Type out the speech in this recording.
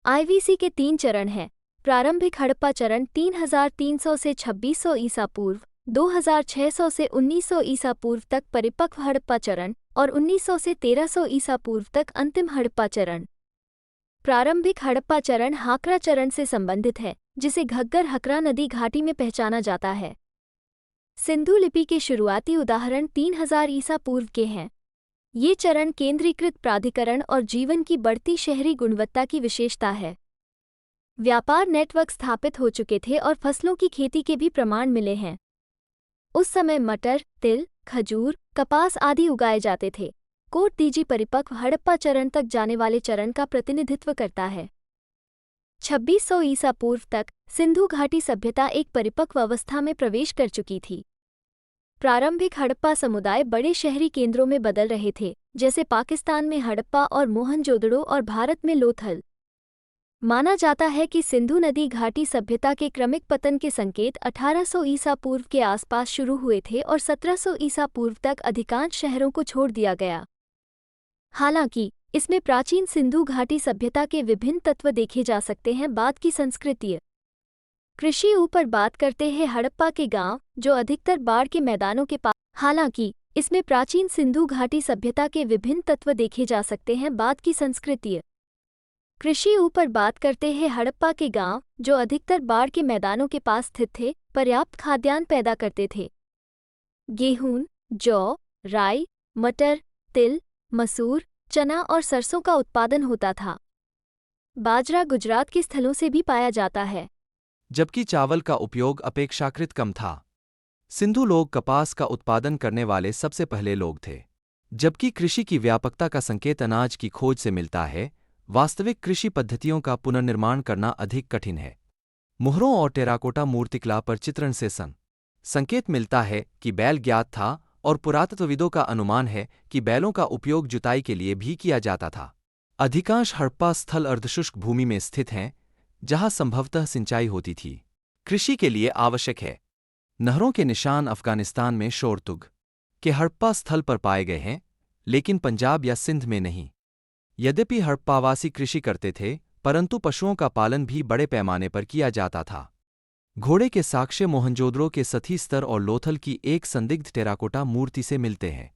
IVC के 3 चरण हैं। प्रारंभिक हड़प्पा चरण 3300 से 2600 ईसा पूर्व, 2600 से 1900 ईसा पूर्व तक परिपक्व हड़प्पा चरण और 1900 से 1300 ईसा पूर्व तक अंतिम हड़प्पा चरण। प्रारंभिक हड़प्पा चरण हाकरा चरण से संबंधित है, जिसे घग्गर हकरा नदी घाटी में पहचाना जाता है। सिंधु लिपि के शुरुआती उदाहरण 3000 ईसा पूर्व के हैं। ये चरण केंद्रीकृत प्राधिकरण और जीवन की बढ़ती शहरी गुणवत्ता की विशेषता है। व्यापार नेटवर्क स्थापित हो चुके थे और फसलों की खेती के भी प्रमाण मिले हैं। उस समय मटर, तिल, खजूर, कपास आदि उगाए जाते थे। कोट दीजी परिपक्व हड़प्पा चरण तक जाने वाले चरण का प्रतिनिधित्व करता है। 2600 ईसा पूर्व तक सिंधु घाटी सभ्यता एक परिपक्व अवस्था में प्रवेश कर चुकी थी। प्रारंभिक हड़प्पा समुदाय बड़े शहरी केंद्रों में बदल रहे थे, जैसे पाकिस्तान में हड़प्पा और मोहनजोदड़ो और भारत में लोथल। माना जाता है कि सिंधु नदी घाटी सभ्यता के क्रमिक पतन के संकेत 1800 ईसा पूर्व के आसपास शुरू हुए थे और 1700 ईसा पूर्व तक अधिकांश शहरों को छोड़ दिया गया। हालांकि इसमें प्राचीन सिंधु घाटी सभ्यता के विभिन्न तत्व देखे जा सकते हैं। बाद की संस्कृति कृषि ऊपर बात करते हैं हड़प्पा के गांव, जो अधिकतर बाढ़ के मैदानों के पास। हालांकि इसमें प्राचीन सिंधु घाटी सभ्यता के विभिन्न तत्व देखे जा सकते हैं। बाद की संस्कृति कृषि ऊपर बात करते हैं हड़प्पा के गांव, जो अधिकतर बाढ़ के मैदानों के पास स्थित थे, पर्याप्त खाद्यान्न पैदा करते थे। गेहूं, जौ, राई, मटर, तिल, मसूर, चना और सरसों का उत्पादन होता था। बाजरा गुजरात के स्थलों से भी पाया जाता है, जबकि चावल का उपयोग अपेक्षाकृत कम था। सिंधु लोग कपास का उत्पादन करने वाले सबसे पहले लोग थे। जबकि कृषि की व्यापकता का संकेत अनाज की खोज से मिलता है, वास्तविक कृषि पद्धतियों का पुनर्निर्माण करना अधिक कठिन है। मुहरों और टेराकोटा मूर्तिकला पर चित्रण से संकेत मिलता है कि बैल ज्ञात था, और पुरातत्वविदों का अनुमान है कि बैलों का उपयोग जुताई के लिए भी किया जाता था। अधिकांश हड़प्पा स्थल अर्धशुष्क भूमि में स्थित हैं, जहां संभवतः सिंचाई होती थी। कृषि के लिए आवश्यक है। नहरों के निशान अफगानिस्तान में शोरतुग के हड़प्पा स्थल पर पाए गए हैं, लेकिन पंजाब या सिंध में नहीं। यद्यपि हड़प्पावासी कृषि करते थे, परंतु पशुओं का पालन भी बड़े पैमाने पर किया जाता था। घोड़े के साक्ष्य मोहनजोदड़ो के सती स्तर और लोथल की एक संदिग्ध टेराकोटा मूर्ति से मिलते हैं।